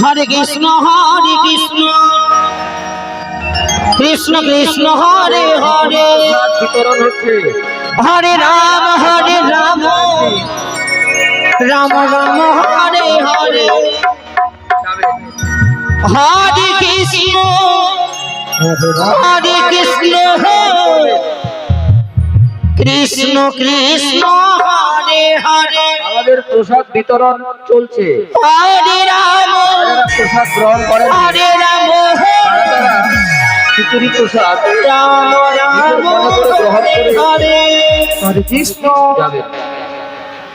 হরে কৃষ্ণ কৃষ্ণ কৃষ্ণ হরে হরে বিতরণ হচ্ছে। হরে রাম রাম রাম হরে হরে হরে কৃষ্ণ কৃষ্ণ কৃষ্ণ হরে হরে। আমাদের প্রসাদ বিতরণ চলছে। হরে রাম প্রসাদ গ্রহণ করেন। হরে রাম খিচুড়ি প্রসাদ রাম রাম হরে হরে হরে কৃষ্ণ যাবে।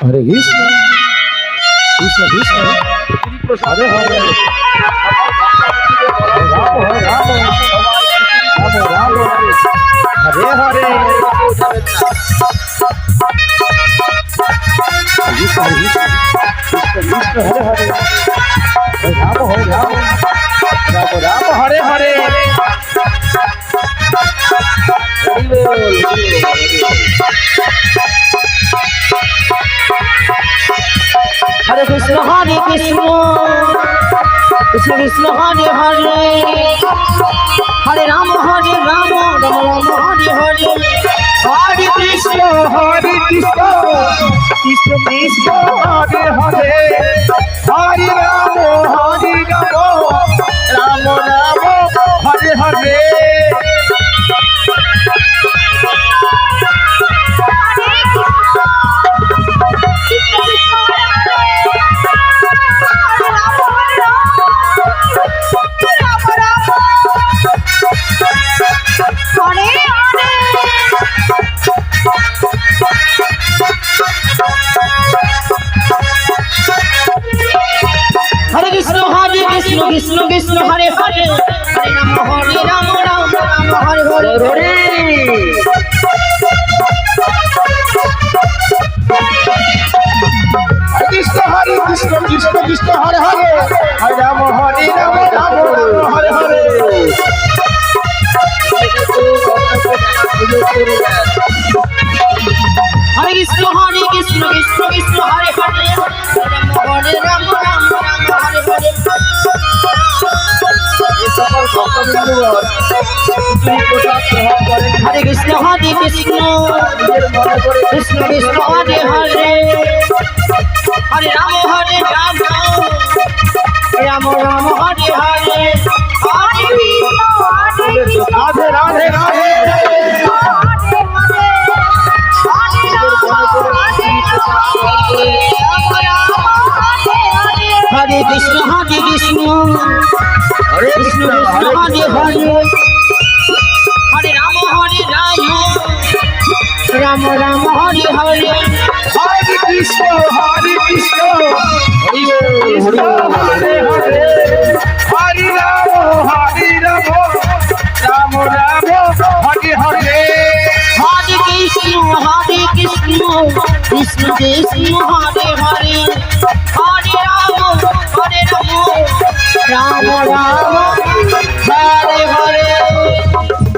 হরে কৃষ্ণ কৃষ্ণ কৃষ্ণ খিচুড়ি প্রসাদ হরে হরে রাম হরে রাম রাম রাম হরে হরে কৃষ্ণ কৃষ্ণ কৃষ্ণ হরে হরে রাম হরে রাম রাম রাম হরে হরে। হরে কৃষ্ণ কৃষ্ণ কৃষ্ণ হরে হরে হরে রাম রাম রাম হরে হরে হরে কৃষ্ণ কৃষ্ণ কৃষ্ণ কৃষ্ণ হরে হরে হরে রাম রাম রাম হরে হরে। হরে কৃষ্ণ কৃষ্ণ কৃষ্ণ হরে হরে হরে রাম রাম রাম হরে হরে হরে। কৃষ্ণ কৃষ্ণ কৃষ্ণ হরে হরে হরে রাম রাম রাম হরে হরে। হরে কৃষ্ণ কৃষ্ণ কৃষ্ণ হরে হরে হরে রাম রাম হরে হরে। সকল ভক্তবৃন্দগণ প্রসাদ গ্রহণ করেন। হরে কৃষ্ণ কৃষ্ণ কৃষ্ণ কৃষ্ণ হরে হরে হরে রাম রাম রাম রাম হরে হরে হরে রাধে রাধে রাধে হরে কৃষ্ণ হরে কৃষ্ণ কৃষ্ণ হরে হরে হরে রাম রাম রাম হরে হরে হরে কৃষ্ণ কৃষ্ণ হরে হরে হরে রাম রাম রাম হরে হরে। হরে কৃষ্ণ কৃষ্ণ কৃষ্ণ হরে হরে হরে রাম রাম রাম হরে হরে।